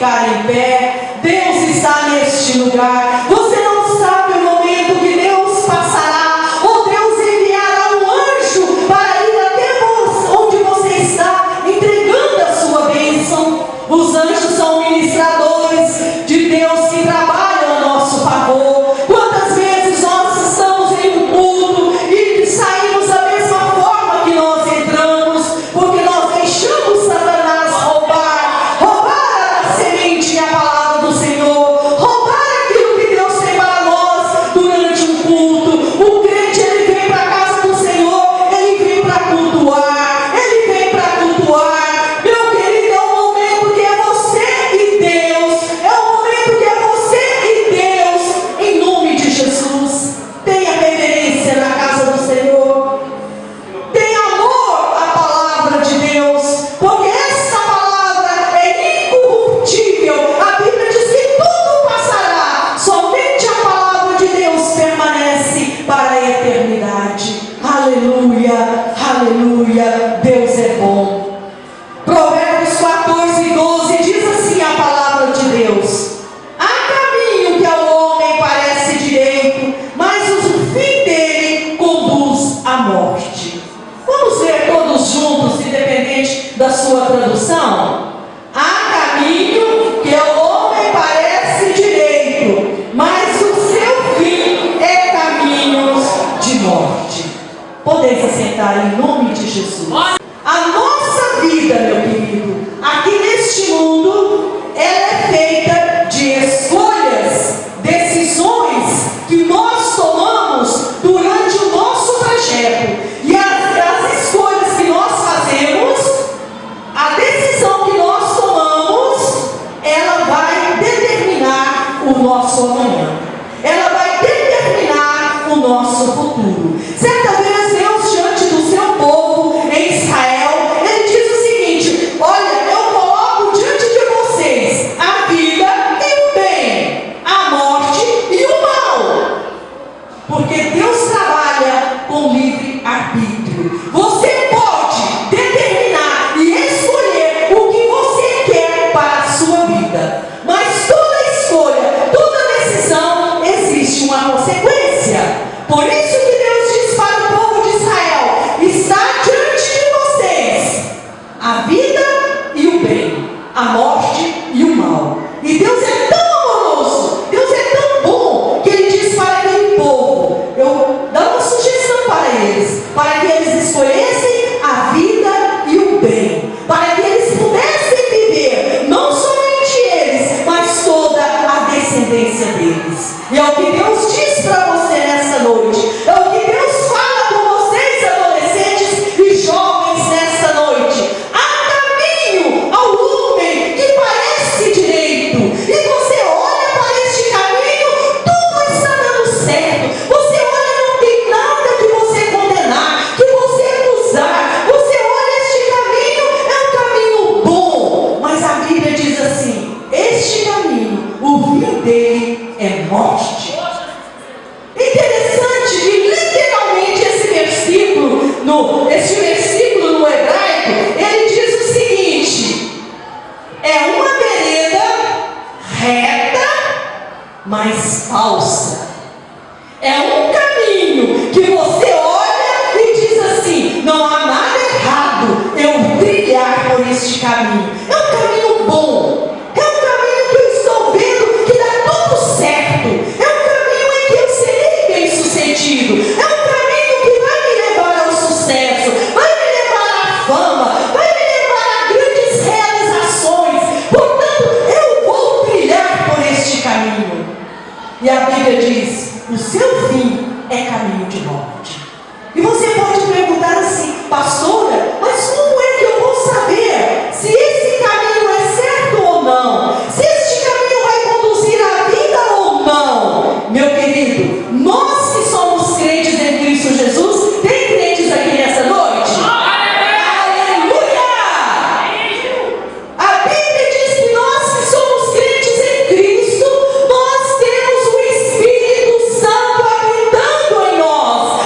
ficar em pé. Deus está neste lugar. Você não sabe o momento que Deus passará, ou Deus enviará um anjo para ir até onde você está, entregando a sua bênção. Os anjos são ministradores de Deus que trabalham a nosso favor. Quantas vezes nós estamos em um culto e saímos da mesma forma que nós entramos, porque nós deixamos Satanás roubar a semente e a palavra do Senhor, roubar aquilo que Deus tem para nós durante um culto. O crente, ele vem para a casa do Senhor, ele vem para cultuar, meu querido. É um momento que é você e Deus, é um momento que é você e Deus, em nome de Jesus. Tenha reverência na casa do Senhor, tenha amor à palavra de Deus, porque essa palavra é incorruptível. A Bíblia diz que tudo passará, somente a palavra de Deus permanece para a eternidade. Aleluia, aleluia, Deus é bom. Provérbios 14:12 diz assim a palavra de Deus: há caminho que ao homem parece direito, mas o fim dele conduz à morte. Vamos ver todos juntos, independente da sua tradução? Há caminho que ao homem parece direito, mas o seu fim é caminhos de morte. Podemos assentar em nome de Jesus. A nossa vida, meu querido, aqui neste mundo, ela é feita de escolhas, decisões que nós tomamos durante o nosso trajeto. E as escolhas que nós fazemos, a decisão que nós tomamos, ela vai determinar o nosso amanhã. Ela vai determinar o nosso futuro. Certa vez Deus, diante do seu povo em Israel, ele diz o seguinte: olha, eu coloco diante de vocês a vida e o bem, a morte e o mal, porque Deus trabalha com livre arbítrio. Você pode determinar e escolher o que você quer para a sua vida, mas toda escolha, toda decisão, existe uma consequência. Por isso que Deus diz para o povo de Israel: está diante de vocês a vida e o bem, a morte e o mal. E Deus é tão amoroso, Deus é tão bom, que Ele diz para aquele povo, eu dou uma sugestão para que eles escolhessem a vida e o bem, para que eles pudessem viver, não somente eles, mas toda a descendência deles. E é o que Deus diz para você nessa noite, é o que Deus fala com vocês, adolescentes e jovens, nessa noite. Há caminho ao homem que parece direito, e você olha para este caminho, tudo está dando certo. Você olha, não tem nada que você condenar, que você acusar. Você olha, este caminho é um caminho bom, mas a Bíblia diz assim: este caminho, o fim dele é morte. Interessante que literalmente esse versículo no hebraico, ele diz o seguinte: é uma vereda reta, mas falsa. É um caminho que você olha e diz assim: não há nada errado eu trilhar por este caminho. É um caminho bom, é um caminho que eu estou vendo que dá tudo certo, é um caminho em que eu serei bem sucedido, é um caminho que vai me levar ao sucesso, vai me levar à fama, vai me levar a grandes realizações. Portanto, eu vou trilhar por este caminho. E a Bíblia diz: o seu fim é caminho de morte. E você pode perguntar assim: pastora, mas como é que eu vou saber se esse caminho é certo ou não? Se este caminho vai conduzir à vida ou não? Meu querido, nós que somos crentes em Cristo Jesus, tem crentes aqui nessa noite? Aleluia! A Bíblia diz que nós que somos crentes em Cristo, nós temos o Espírito Santo habitando em nós.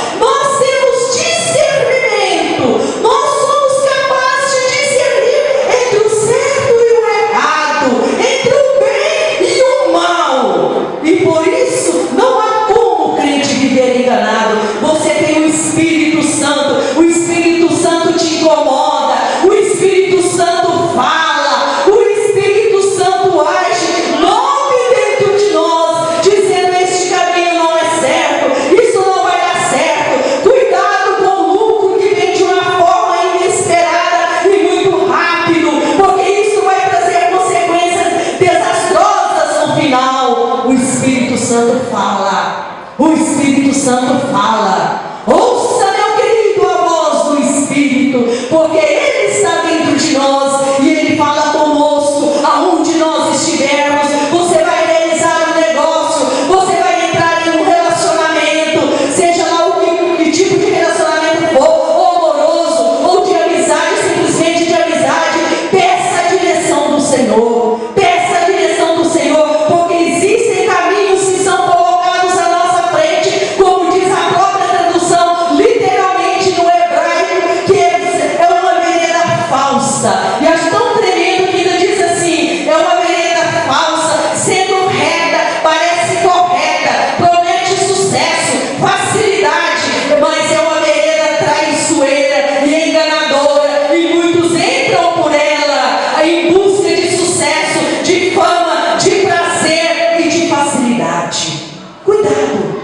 Santo fala. Ouça, meu querido, a voz do Espírito, porque Ele está dentro de nós e Ele fala conosco aonde nós estivermos. Você vai realizar um negócio, você vai entrar em um relacionamento, seja lá o que tipo de relacionamento for, amoroso ou de amizade, simplesmente de amizade. Peça a direção do Senhor, peça a direção do Senhor, porque existem caminhos que são colocados à nossa frente, como diz a própria tradução, literalmente no hebraico, que é uma vereda falsa. E acho tão tremendo que ainda diz assim: é uma vereda falsa, sendo reta, parece correta, promete sucesso, facilidade, mas é uma vereda traiçoeira e enganadora, e muitos entram por ela em busca de sucesso, de fama, de prazer e de facilidade. Cuidado,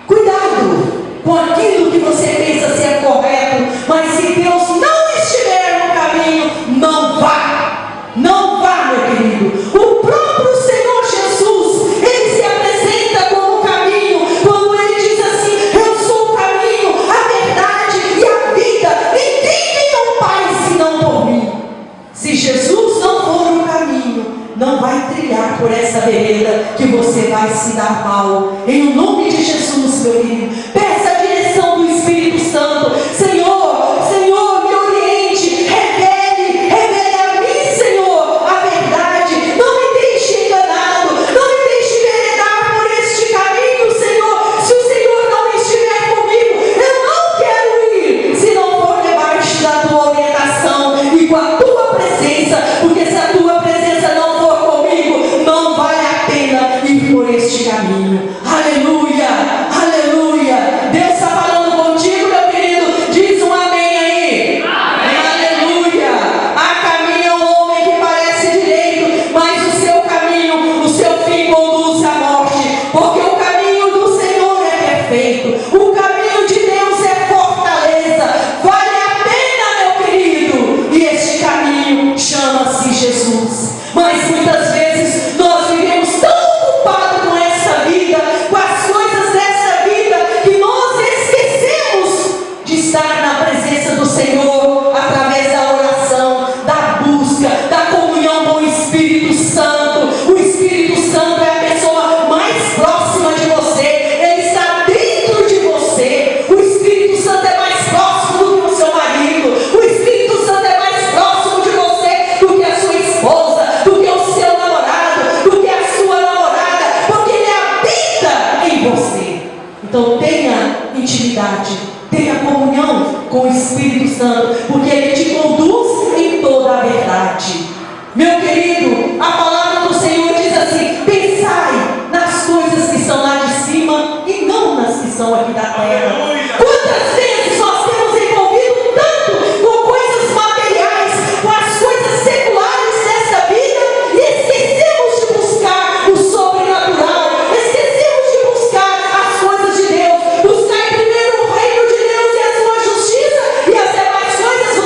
cuidado com aquilo que você pensa ser correto, mas se Deus não estiver no caminho, não vá, não vá, meu querido. O próprio Senhor Jesus, Ele se apresenta como caminho, quando Ele diz assim: eu sou o caminho, a verdade e a vida, ninguém tem ao Pai senão por mim. Se Jesus não for o caminho, não vai trilhar por essa vereda que você vai se dar mal. Em nome de Jesus, meu querido, peça a direção do Espírito Santo. Senhor, Senhor, me oriente, revele a mim, Senhor, a verdade. Não me deixe enganado, não me deixe enveredar por este caminho, Senhor. Se o Senhor não estiver comigo, eu não quero ir, se não for debaixo da tua orientação e com a tua presença, porque se a tua presença não for comigo, não vale a pena ir por este caminho. Aleluia, aleluia. Deus está falando contigo, meu querido. Diz um amém aí. Amém. Aleluia. Há caminho um homem que parece direito, mas o seu caminho, o seu fim conduz à morte, porque o caminho do Senhor é perfeito, o caminho de Deus é fortaleza, vale a pena, meu querido, e este caminho chama-se Jesus. Mas muitas vezes nós vivemos tão ocupados com essa vida, com as coisas dessa vida, que nós esquecemos de estar na presença do Senhor através da oração, da busca, da comunhão com o Espírito Santo. O Espírito Santo é a pessoa mais próxima de você, ele está dentro de você. O Espírito Santo é mais próximo do que o seu marido, o Espírito Santo é mais próximo de você do que a sua esposa, do que o seu namorado, do que a sua namorada, porque ele habita em você. Então tenha intimidade, tenha comunhão com o Espírito Santo, porque ele te conduz em toda a verdade. Meu querido, a palavra do Senhor diz assim: pensai nas coisas que são lá de cima e não nas que são aqui da terra. Quantas vezes nós temos envolvido tanto com coisas materiais, com as coisas seculares dessa vida, e esquecemos de buscar o sobrenatural, esquecemos de buscar as coisas de Deus. Buscar primeiro o reino de Deus e a sua justiça, e as demais coisas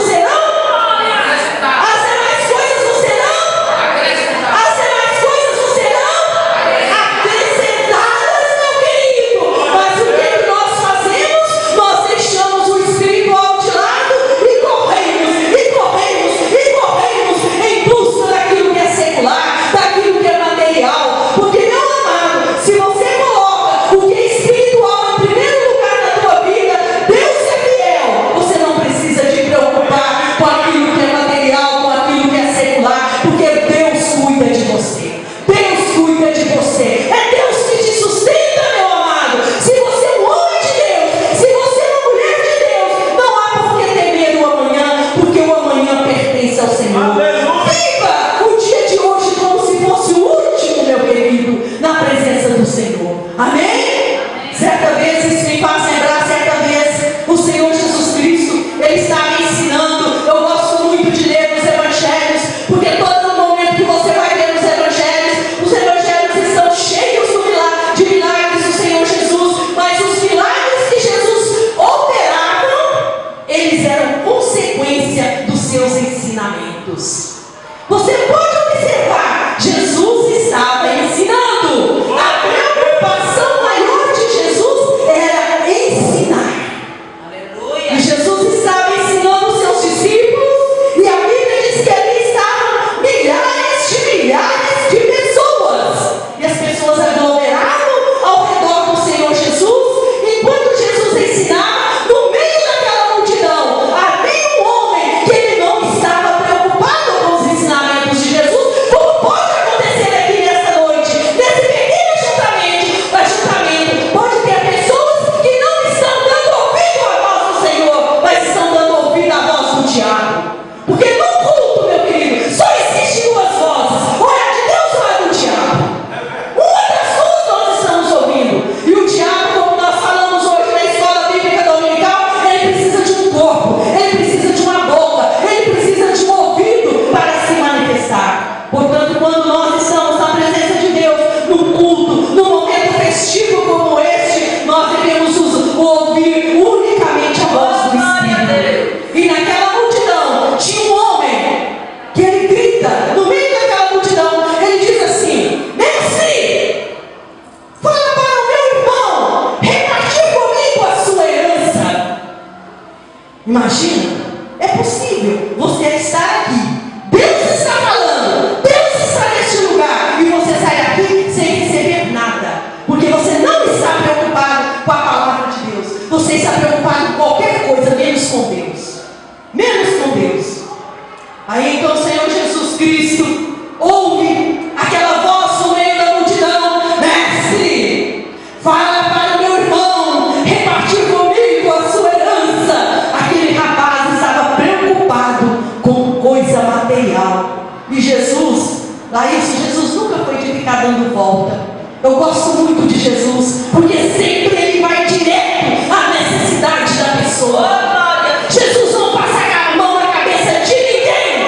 ficar dando volta. Eu gosto muito de Jesus, porque sempre Ele vai direto à necessidade da pessoa. Jesus não passa a mão na cabeça de ninguém,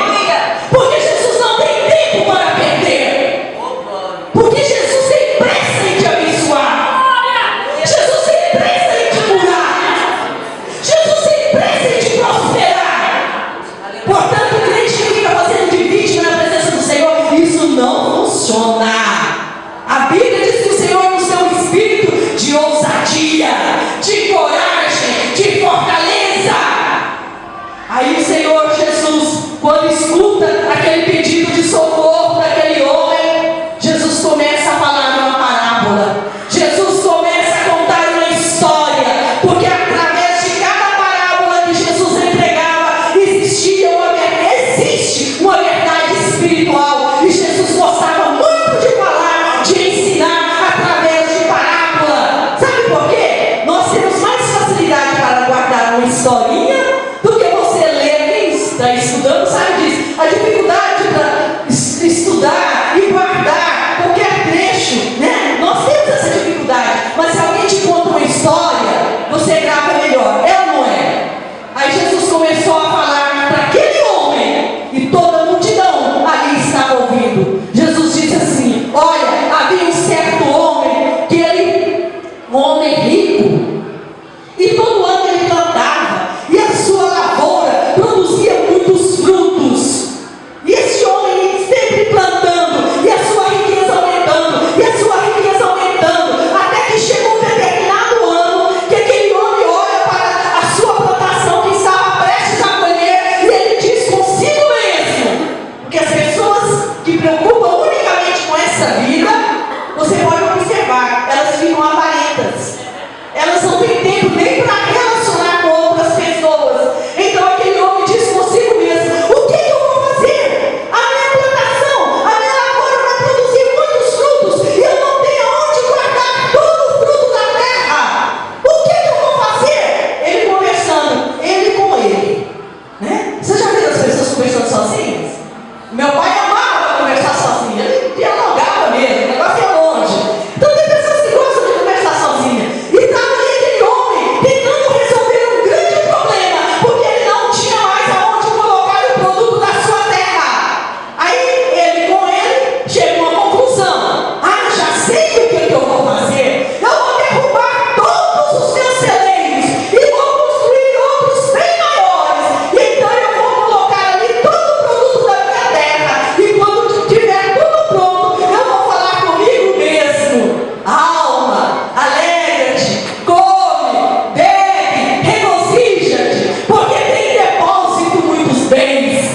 porque Jesus não tem tempo para perder, porque Jesus tem pressa em te abençoar, Jesus tem pressa em te curar, Jesus tem pressa em te prosperar. Portanto, o crente que fica fazendo de vítima na presença do Senhor, isso não funciona. A Bíblia diz que o Senhor nos deu um espírito de ousadia, de coragem, de fortaleza. Aí o Senhor Jesus, quando escuta aquele pedido de socorro daquele homem, Jesus começa a falar uma parábola. Jesus começa a contar uma história, porque através de cada parábola que Jesus entregava, existe uma verdade espiritual. E Jesus gostava muito de falar, de ensinar através de parábola. Sabe por quê? Nós temos mais facilidade para guardar uma historinha do que você ler. Quem está estudando sabe disso. A dificuldade para estudar e guardar qualquer trecho, né? Nós temos essa dificuldade. Mas se alguém te conta uma história, você grava melhor. É ou não é? Aí Jesus começou a falar para aquele homem, e toda a multidão ali estava ouvindo. Jesus disse assim: olha, havia um certo homem, um homem rico, e todo ano ele plantava, e a sua lavoura produzia muitos frutos. E esse homem sempre plantando, e a sua riqueza aumentando, e a sua riqueza aumentando, até que chegou um determinado ano, que aquele homem olha para a sua plantação que estava prestes a colher, e ele diz consigo mesmo, porque as pessoas que preocupam unicamente com essa vida, você pode observar, elas ficam avarentas. Elas não têm tempo nem para relacionar com outras pessoas. Então aquele homem diz consigo mesmo: o que eu vou fazer? A minha plantação, a minha lavoura vai produzir muitos frutos, e eu não tenho aonde guardar todo o fruto da terra. O que eu vou fazer? Ele conversando, ele com ele, né? Você já viu as pessoas conversando sozinhas? Meu pai amava conversar sozinho, ele dialogava mesmo, o negócio é longe. Então tem pessoas que gostam de conversar sozinha. E estava ali aquele homem tentando resolver um grande problema, porque ele não tinha mais aonde colocar o produto da sua terra. Aí ele com ele chegou a uma conclusão: ah, já sei o que eu vou fazer. Eu vou derrubar todos os meus celeiros e vou construir outros bem maiores. E então eu vou colocar ali todo o produto da minha terra. E quando tiver tudo pronto, eu vou falar comigo mesmo: alma, alegra-te, come, bebe, regozija-te, porque tem depósito muitos bens.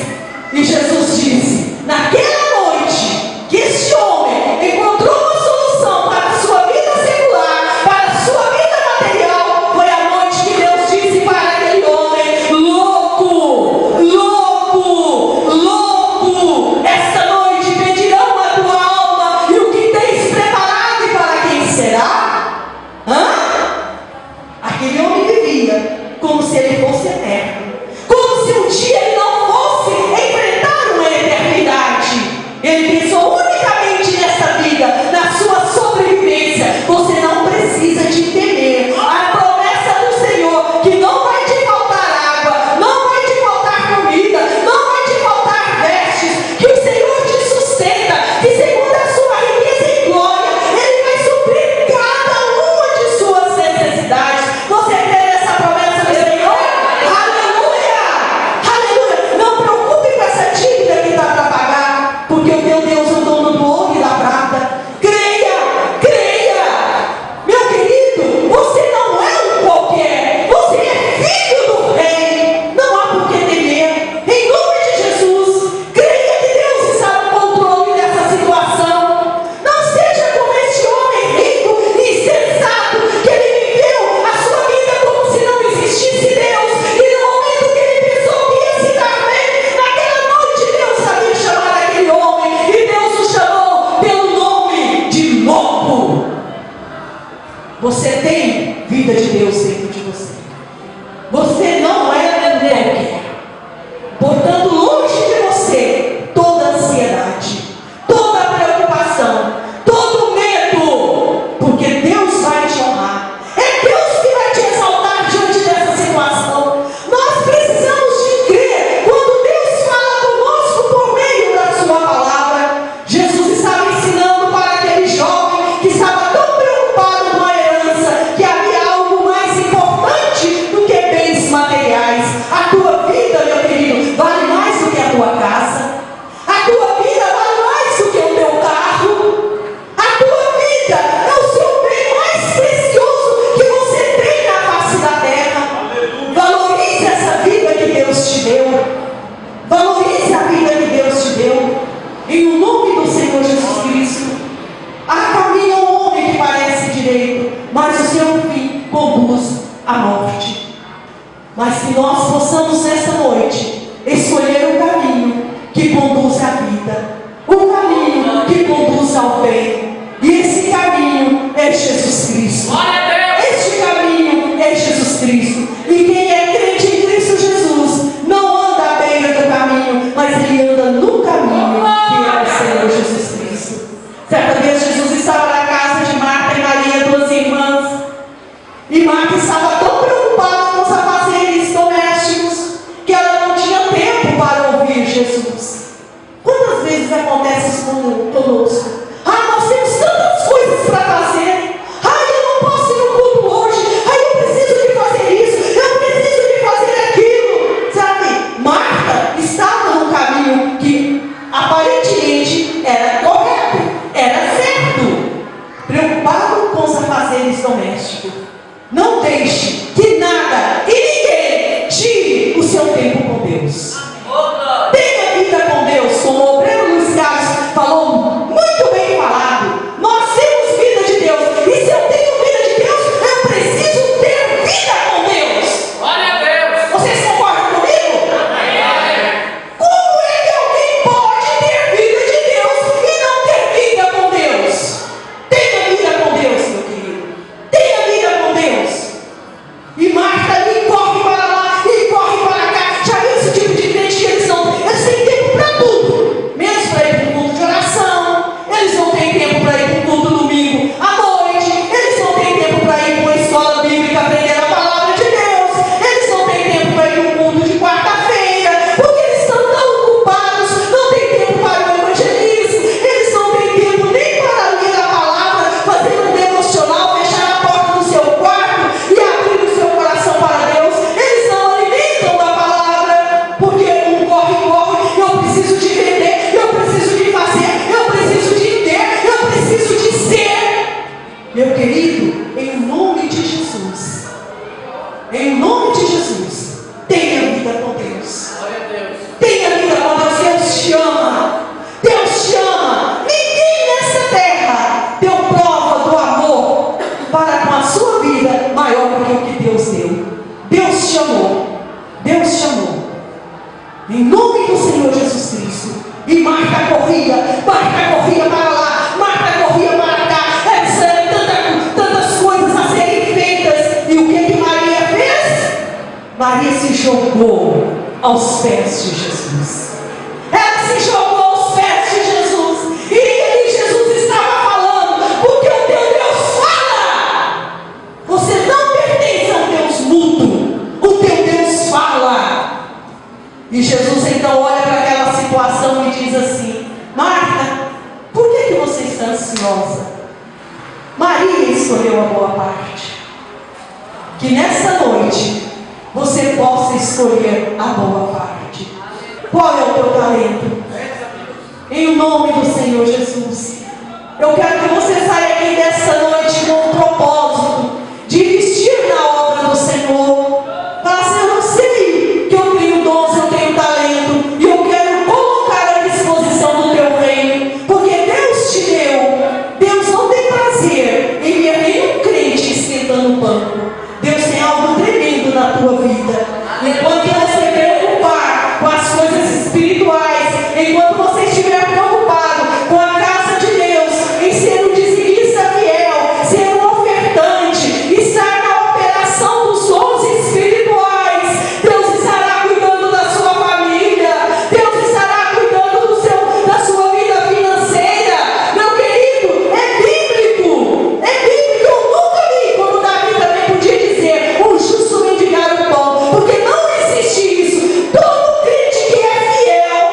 E Jesus disse: naquela noite que este homem encontrou uma solução para a sua vida secular, para a sua vida material, foi a noite que Deus disse para aquele homem: louco, louco, louco, esta noite pedirão a tua alma, e o que tens preparado e para quem será? Aquele homem vivia como se ele fosse eterno, como se um dia ele não fosse enfrentar uma eternidade. Ele pensou unicamente nessa vida, na sua sobrevivência. Você não precisa de temer a promessa do Senhor, que não vai te faltar água, não vai te faltar comida, não vai te faltar vestes, que o Senhor te sustenta, que segundo a sua riqueza em glória, Ele vai suprir cada uma de suas necessidades. Você crê nessa promessa do Senhor? Aleluia! Aleluia! Não preocupe com essa dívida que está para pagar, porque o teu Deus é o dono do ouro e da prata. Creia! Creia! Meu querido, você não é um qualquer, você é filho do Rei. Não há por que temer. Em nome de Jesus, creia que Deus está no controle dessa situação. Não seja como este homem rico e insensato, que ele viveu a sua vida como se não existisse Deus. E no momento que ele pensou que ia se dar bem, naquela noite Deus sabia chamar aquele homem, e Deus o chamou pelo nome de louco. Você tem vida de Deus dentro de você. Você não é qualquer. Portanto, longe de você toda ansiedade, toda preocupação, possamos nesta noite escolher o caminho que conduz à vida, o caminho que conduz ao bem. E esse caminho é Jesus Cristo. Este caminho é Jesus Cristo. E quem é crente em Cristo Jesus não anda à beira do caminho, mas ele anda no caminho que é o Senhor Jesus Cristo. Certa vez Jesus estava na casa de Marta e Maria, duas irmãs. E Marta estava tão preocupada com os afazeres domésticos que ela não tinha tempo para ouvir Jesus. Quantas vezes acontece isso conosco? Nós temos tantas coisas para fazer. Eu não posso ir no culto hoje. Eu preciso de fazer isso. Eu preciso de fazer aquilo. Sabe? Marta estava no caminho que aparentemente era correto, era certo, preocupado com os afazeres domésticos. Não deixe que nada e ninguém tire o seu tempo com Deus. Tenha vida com Deus, como o obreiro Luiz Carlos falou, muito bem falado. Nós temos vida de Deus, e se eu tenho vida de Deus, eu preciso ter vida com Deus. Glória a Deus. Vocês concordam comigo? Como é que alguém pode ter vida de Deus e não ter vida com Deus? Tenha vida com Deus, meu querido. Tenha vida com Deus. E Marta ali corre para lá e corre para cá. Já viu esse tipo de crente que eles têm tempo para tudo, menos para ir para o culto de oração. Eles não têm tempo para ir para o culto domingo à noite. Eles não têm tempo para ir para uma escola bíblica aprender a palavra de Deus. Eles não têm tempo para ir para um culto de quarta-feira, porque eles estão tão ocupados. Não tem tempo para o evangelismo. Eles não têm tempo nem para ler a palavra, fazer um devocional, fechar a porta do seu quarto e abrir o seu coração para Deus. Eles não alimentam da palavra, porque um corre, eu preciso de vender, eu preciso de fazer, eu preciso de ter, eu preciso de ser. Meu querido, em nome de Jesus, em nome de Jesus, tenha vida com Deus. Glória a Deus. Tenha vida com Deus. Deus te ama. Deus te ama. Ninguém nessa terra deu prova do amor para com a sua vida maior do que o que Deus deu. Deus te amou. Deus te amou. Em nome do Senhor Jesus Cristo. E Marta corria para lá, Marta corria para cá. Eram tantas coisas a serem feitas. E o que Maria fez? Maria se jogou aos pés de Jesus. Ela se jogou aos pés de Jesus. E ali Jesus estava falando, porque o teu Deus fala. Você não pertence a um Deus mudo. O teu Deus fala. E Jesus então olha para aquela situação e diz assim: Marta, por que você está ansiosa? Maria escolheu a boa parte. Que nessa noite você possa escolher a boa parte. Qual é o teu talento? Em nome do Senhor Jesus, eu quero que você saia aqui dessa noite com um propósito de investir na obra do Senhor. Para assim, eu não sei que eu tenho dons, eu tenho talento, e eu quero colocar à disposição do teu reino, porque Deus te deu. Deus não tem prazer em ver nenhum crente esquentando o banco. Deus tem algo tremendo na tua vida. Enquanto você preocupar com as coisas espirituais, enquanto você estiver preocupado com a casa de Deus, em ser um dizimista fiel, ser um ofertante, estar na operação dos dons espirituais, Deus estará cuidando da sua família, Deus estará cuidando da sua vida financeira. Meu querido, é bíblico. Eu nunca vi, como Davi também podia dizer, o justo mendigar o pão, porque não existe isso. Todo crente que é fiel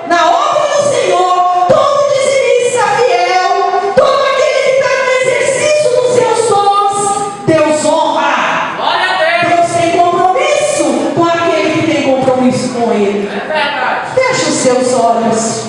na obra do Senhor, todo dizimista fiel, todo aquele que está no exercício dos seus dons, Deus honra. Glória a Deus. Deus tem compromisso com aquele que tem compromisso com Ele. É verdade. Feche os seus olhos.